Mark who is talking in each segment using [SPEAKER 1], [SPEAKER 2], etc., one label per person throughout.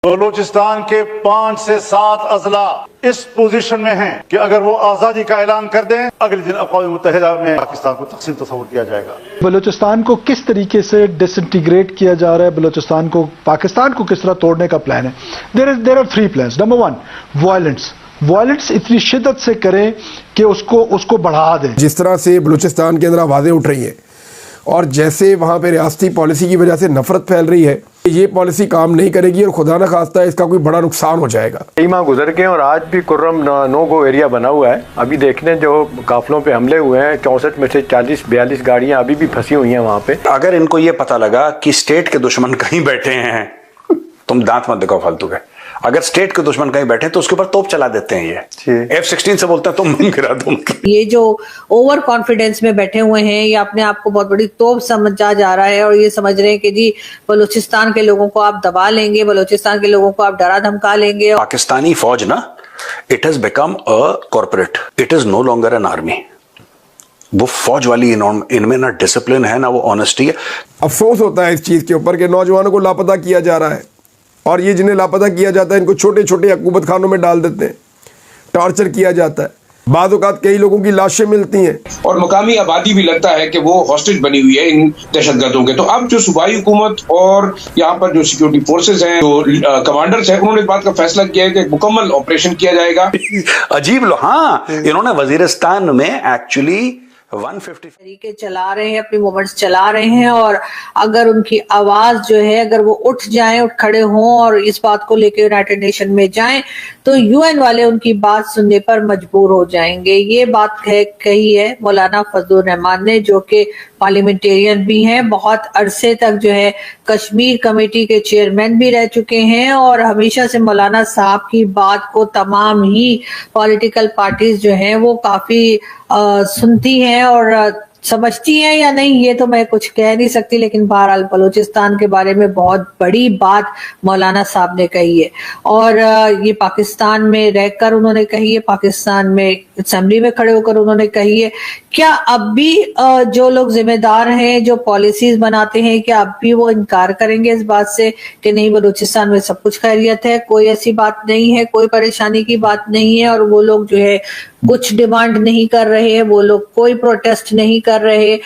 [SPEAKER 1] बलूचिस्तान के 5 से 7 अजला इस पोजीशन में हैं कि अगर वो आजादी का ऐलान कर दें, अगले दिन अक़वाम मुत्तहिदा में पाकिस्तान को तक़सीम तस्वुर किया जाएगा।
[SPEAKER 2] बलूचिस्तान को किस तरीके से डिसइंटीग्रेट किया जा रहा है, बलूचिस्तान को, पाकिस्तान को किस तरह तोड़ने का प्लान है। There are 3 plans. Number 1, violence इतनी शिद्दत से करें कि उसको बढ़ा दें।
[SPEAKER 3] जिस तरह से बलूचिस्तान के अंदर आवाज़ें उठ रही हैं और जैसे वहाँ पे रियासती पॉलिसी की वजह से नफरत फैल रही है, ये पॉलिसी काम नहीं करेगी और खुदा न खास्ता इसका कोई बड़ा नुकसान हो जाएगा।
[SPEAKER 4] कई माह गुजर गए और आज भी कुर्रम नो गो एरिया बना हुआ है। अभी देखने जो काफिलों पे हमले हुए हैं, 64 में से 40-42 गाड़ियां अभी भी फंसी हुई हैं वहाँ पे।
[SPEAKER 5] अगर इनको ये पता लगा कि स्टेट के दुश्मन कहीं बैठे हैं, तुम दांत मत दिखाओ फालतू के। अगर स्टेट के दुश्मन कहीं बैठे तो उसके ऊपर तोप चला देते हैं। ये F-16 से बोलते हैं तुम गिरा दो।
[SPEAKER 6] ये जो ओवर कॉन्फिडेंस में बैठे हुए हैं, ये अपने आप को बहुत बड़ी तोप समझा जा रहा है और ये समझ रहे हैं कि जी बलूचिस्तान के लोगों को आप दबा लेंगे, बलूचिस्तान के लोगों को आप डरा धमका लेंगे।
[SPEAKER 5] पाकिस्तानी फौज ना, it has become a corporate, it is no longer an army. वो फौज वाली इनमें ना डिसिप्लिन है ना वो ऑनेस्टी है।
[SPEAKER 3] अफसोस होता है इस चीज़ के ऊपर कि नौजवानों को लापता किया जा रहा है और ये जिन्हें लापता किया जाता है इनको छोटे छोटे हुकूमत खानों में डाल देते हैं, टॉर्चर किया जाता है। बाद औक़ात कई लोगों की लाशें मिलती हैं
[SPEAKER 7] और मकामी आबादी भी लगता है कि वो हॉस्टेज बनी हुई है इन दहशतगर्दों के। तो अब जो सूबाई हुकूमत और यहाँ पर जो सिक्योरिटी फोर्सेज हैं, जो कमांडर्स हैं, उन्होंने इस बात का फैसला किया है कि मुकम्मल ऑपरेशन किया जाएगा।
[SPEAKER 5] अजीब लो, हाँ, इन्होंने वजीरिस्तान में एक्चुअली 150
[SPEAKER 6] तरीके चला रहे हैं, अपनी मूवमेंट्स चला रहे हैं और अगर उनकी आवाज जो है, अगर वो उठ जाएं, उठ खड़े हों और इस बात को लेकर यूनाइटेड नेशन में जाएं तो यूएन वाले उनकी बात सुनने पर मजबूर हो जाएंगे। ये बात कही है मौलाना फजलुर रहमान ने, जो कि पार्लियामेंटेरियन भी हैं, बहुत अरसे तक जो है कश्मीर कमेटी के चेयरमैन भी रह चुके हैं और हमेशा से मौलाना साहब की बात को तमाम ही पॉलिटिकल पार्टीज जो हैं वो काफी सुनती हैं और समझती हैं या नहीं ये तो मैं कुछ कह नहीं सकती, लेकिन बहरहाल बलूचिस्तान के बारे में बहुत बड़ी बात मौलाना साहब ने कही है और ये पाकिस्तान में रहकर उन्होंने कही है, पाकिस्तान में असेंबली में खड़े होकर उन्होंने कही है। क्या अब भी जो लोग जिम्मेदार हैं, जो पॉलिसीज बनाते हैं, क्या अब भी वो इनकार करेंगे इस बात से कि नहीं बलूचिस्तान में सब कुछ खैरियत है, कोई ऐसी बात नहीं है, कोई परेशानी की बात नहीं है और वो लोग जो है कुछ डिमांड नहीं कर रहे हैं, वो लोग कोई प्रोटेस्ट नहीं कर रहे।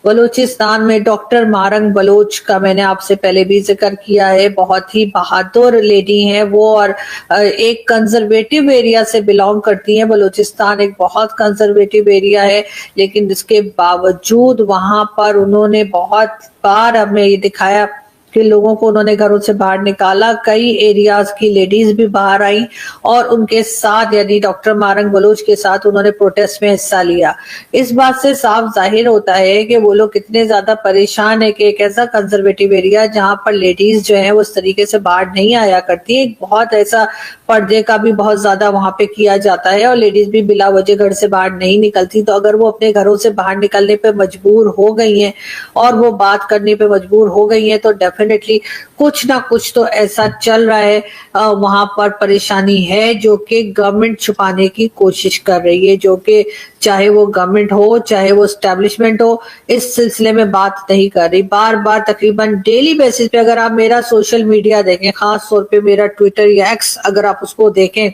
[SPEAKER 6] बलूचिस्तान में डॉक्टर मारंग बलोच का मैंने आपसे पहले भी जिक्र किया है, बहुत ही बहादुर लेडी हैं वो और एक कंजर्वेटिव एरिया से बिलोंग करती हैं। बलूचिस्तान एक बहुत कंजर्वेटिव एरिया है, लेकिन इसके बावजूद वहां पर उन्होंने बहुत बार हमें ये दिखाया कि लोगों को उन्होंने घरों से बाहर निकाला। कई एरियाज की लेडीज भी बाहर आई और उनके साथ यानी डॉक्टर मारंग बलोच के साथ उन्होंने प्रोटेस्ट में हिस्सा लिया। इस बात से साफ जाहिर होता है कि वो लोग कितने ज्यादा परेशान है कि एक ऐसा कंजर्वेटिव एरिया जहां पर लेडीज जो है वो उस तरीके से बाहर नहीं आया करती है। बहुत ऐसा पर्दे का भी बहुत ज्यादा वहां पे किया जाता है और लेडीज भी बिला वजह घर से बाहर नहीं निकलती। तो अगर वो अपने घरों से बाहर निकलने पे मजबूर हो गई हैं और वो बात करने पे मजबूर हो गई हैं तो डेफिनेटली कुछ ना कुछ तो ऐसा चल रहा है, वहां पर परेशानी है जो कि गवर्नमेंट छुपाने की कोशिश कर रही है, जो कि चाहे वो गवर्नमेंट हो चाहे वो एस्टेब्लिशमेंट हो, इस सिलसिले में बात नहीं कर रही। बार बार तकरीबन डेली बेसिस पे अगर आप मेरा सोशल मीडिया देखें, खास तौर पे मेरा ट्विटर या एक्स अगर आप उसको देखें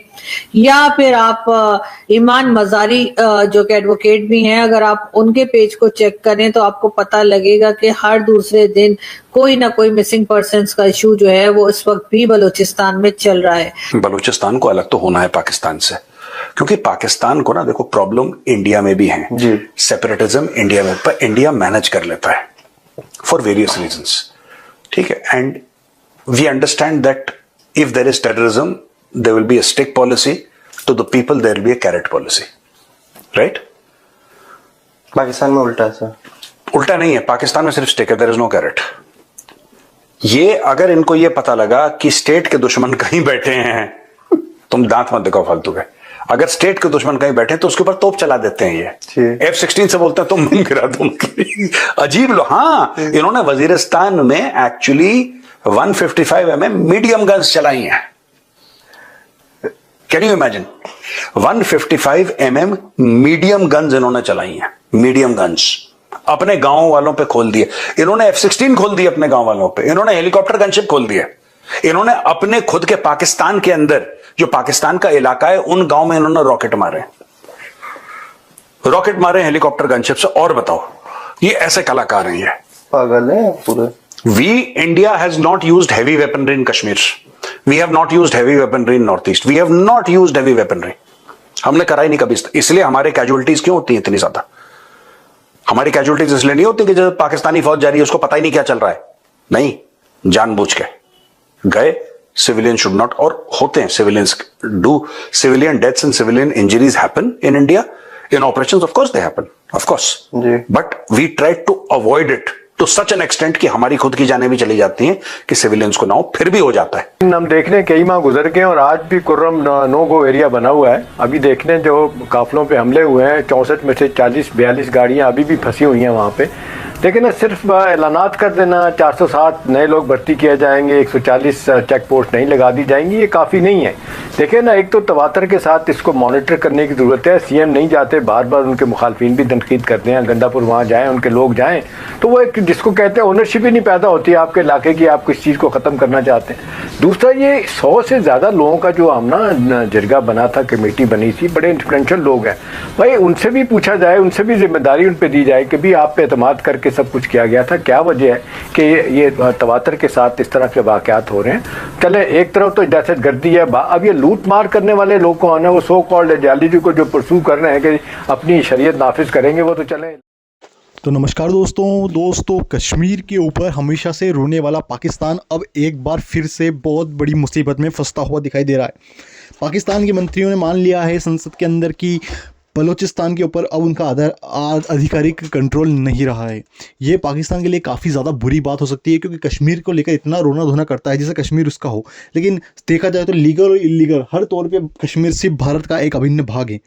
[SPEAKER 6] या फिर आप ईमान मजारी जो कि एडवोकेट भी हैं, अगर आप उनके पेज को चेक करें तो आपको पता लगेगा कि हर दूसरे दिन कोई ना कोई मिसिंग पर्सन्स का इशू जो है वो इस वक्त भी बलूचिस्तान में चल रहा है।
[SPEAKER 5] बलूचिस्तान को अलग तो होना है पाकिस्तान से, क्योंकि पाकिस्तान को ना देखो प्रॉब्लम इंडिया में भी है जी, सेपरेटिज्म इंडिया में, पर इंडिया मैनेज कर लेता है फॉर वेरियस रीजंस, ठीक है। And we understand that if there is terrorism there will be a stick policy, to the people there will be a carrot policy, right.
[SPEAKER 8] Pakistan में उल्टा है सर,
[SPEAKER 5] उल्टा नहीं है, पाकिस्तान में सिर्फ स्टिक है, देयर इज नो कैरेट। ये अगर इनको ये पता लगा कि स्टेट के दुश्मन कहीं बैठे हैं, तुम दांत मत दिखाओ फालतू के। अगर स्टेट के दुश्मन कहीं बैठे तो उसके ऊपर तोप चला देते हैं। ये F-16 से बोलते हैं तुम गिरा दो। अजीब लो, हाँ, इन्होंने वजीरिस्तान में एक्चुअली 155 mm मीडियम गन्स चलाई हैं। Can you imagine 155 mm medium guns इन्होंने चलाई हैं, मीडियम गन्स अपने गांव वालों पे खोल दिए इन्होंने। F-16 खोल दिए अपने गांव वालों पे, इन्होंने हेलीकॉप्टर गनशिप खोल दिए। इन्होंने अपने खुद के पाकिस्तान के अंदर जो पाकिस्तान का इलाका है उन गांव में इन्होंने रॉकेट मारे हेलीकॉप्टर गनशिप से। और बताओ, ये ऐसे कलाकार हैं, ये
[SPEAKER 8] पागल है पूरे।
[SPEAKER 5] We, India has not used heavy weaponry in Kashmir. We have not used heavy weaponry in Northeast. We have not used heavy weaponry. हमने करा ही नहीं कभी। इसलिए हमारे कैजुअलिटीज क्यों होती हैं इतनी ज्यादा? हमारी कैजुअलिटीज इसलिए नहीं होती कि जब पाकिस्तानी फौज जा रही है उसको पता ही नहीं क्या चल रहा है। नहीं, जानबूझ के गए। सिविलियन शुड नॉट, और होते हैं civilians do, civilian deaths and civilian injuries happen in India in operations. Of course they happen, of course, but we try to avoid it to such an extent कि हमारी खुद की जानें भी चली जाती हैं कि सिविलियंस को ना हो, फिर भी हो जाता है।
[SPEAKER 4] हम देखने कई माह गुजर गए और आज भी कुर्रम नो गो एरिया बना हुआ है। अभी देखने जो काफिलों पे हमले हुए हैं 64 में से 40-42 गाड़ियां अभी भी फंसी हुई हैं वहां पे। लेकिन सिर्फ ऐलानात कर देना 407 नए लोग भर्ती किए जाएंगे, 140 चेक पोस्ट नहीं लगा दी जाएंगी, ये काफ़ी नहीं है। देखिए ना, एक तो तवातर के साथ इसको मॉनिटर करने की ज़रूरत है। सीएम नहीं जाते, बार बार उनके मुखालफिन भी तनकीद करते हैं, गंदापुर वहाँ जाएँ, उनके लोग जाएँ, तो वो एक जिसको कहते हैं ओनरशिप ही नहीं पैदा होती है आपके इलाके की, आप किस चीज़ को ख़त्म करना चाहते हैं। दूसरा, ये 100 से ज़्यादा लोगों का जो हम ना जरगा बना था, कमेटी बनी थी, बड़े इन्फ्लुएंशियल लोग हैं भाई, उनसे भी पूछा जाए, उनसे भी जिम्मेदारी उन पर दी जाए कि भी आप पे एतमाद करके सब कुछ किया गया था, क्या वजह है कि ये तवातर के साथ इस तरह के वाक़यात हो रहे हैं। चले एक तरफ तो दहशतगर्दी है, अब ये लूट मार करने वाले लोग को आना, वो सो कॉल्ड एडियोलॉजी को जो परसू कर रहे हैं कि अपनी शरीयत नाफिज करेंगे, वो तो चले।
[SPEAKER 9] तो नमस्कार दोस्तों, कश्मीर के ऊपर हमेशा से रोने वाला पाकिस्तान अब एक बार फिर से बहुत बड़ी मुसीबत में फंसता हुआ दिखाई दे रहा है। पाकिस्तान के मंत्रियों ने मान लिया है संसद के अंदर कि बलूचिस्तान के ऊपर अब उनका आधिकारिक कंट्रोल नहीं रहा है। ये पाकिस्तान के लिए काफ़ी ज़्यादा बुरी बात हो सकती है, क्योंकि कश्मीर को लेकर इतना रोना धोना करता है जैसे कश्मीर उसका हो, लेकिन देखा जाए तो लीगल और इलीगल हर तौर पे कश्मीर सिर्फ भारत का एक अभिन्न भाग है।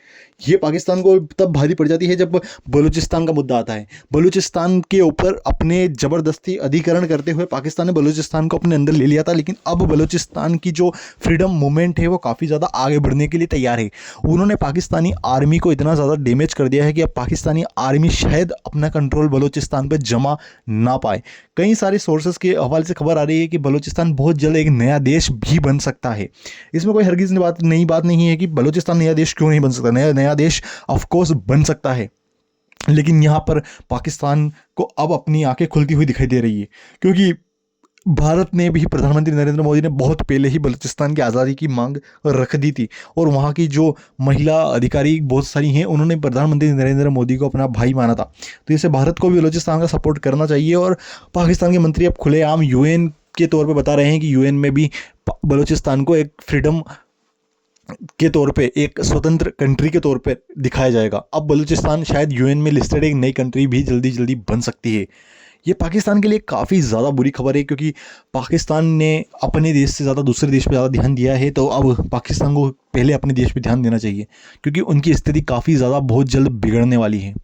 [SPEAKER 9] ये पाकिस्तान को तब भारी पड़ जाती है जब बलूचिस्तान का मुद्दा आता है। बलूचिस्तान के ऊपर अपने ज़बरदस्ती अधिकरण करते हुए पाकिस्तान ने बलूचिस्तान को अपने अंदर ले लिया था, लेकिन अब बलूचिस्तान की जो फ्रीडम मूवमेंट है वो काफ़ी ज़्यादा आगे बढ़ने के लिए तैयार है। उन्होंने पाकिस्तानी आर्मी को इतना ज़्यादा डैमेज कर दिया है कि अब पाकिस्तानी आर्मी शायद अपना कंट्रोल बलूचिस्तान पर जमा ना पाए। कई सारे सोर्सेज के हवाले से खबर आ रही है कि बलूचिस्तान बहुत जल्द एक नया देश भी बन सकता है। इसमें कोई हरगिज़ नई बात नहीं है कि बलूचिस्तान नया देश क्यों नहीं बन सकता। नया देश ऑफकोर्स बन सकता है, लेकिन यहाँ पर पाकिस्तान को अब अपनी आंखें खुलती हुई दिखाई दे रही है, क्योंकि भारत ने भी, प्रधानमंत्री नरेंद्र मोदी ने बहुत पहले ही बलूचिस्तान की आज़ादी की मांग रख दी थी, और वहाँ की जो महिला अधिकारी बहुत सारी हैं उन्होंने प्रधानमंत्री नरेंद्र मोदी को अपना भाई माना था। तो इससे भारत को भी बलूचिस्तान का सपोर्ट करना चाहिए। और पाकिस्तान के मंत्री अब खुलेआम यूएन के तौर पे बता रहे हैं कि यूएन में भी बलूचिस्तान को एक फ्रीडम के तौर पे, एक स्वतंत्र कंट्री के तौर पे दिखाया जाएगा। अब बलूचिस्तान शायद यूएन में लिस्टेड एक नई कंट्री भी जल्दी बन सकती है। ये पाकिस्तान के लिए काफ़ी ज़्यादा बुरी खबर है, क्योंकि पाकिस्तान ने अपने देश से ज़्यादा दूसरे देश पे ज़्यादा ध्यान दिया है, तो अब पाकिस्तान को पहले अपने देश पे ध्यान देना चाहिए, क्योंकि उनकी स्थिति काफ़ी ज़्यादा बहुत जल्द बिगड़ने वाली है।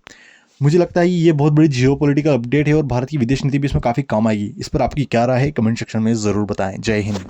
[SPEAKER 9] मुझे लगता है ये बहुत बड़ी जियोपॉलिटिकल अपडेट है और भारत की विदेश नीति भी इसमें काफ़ी काम आएगी। इस पर आपकी क्या राय है, कमेंट सेक्शन में ज़रूर बताएं। जय हिंद।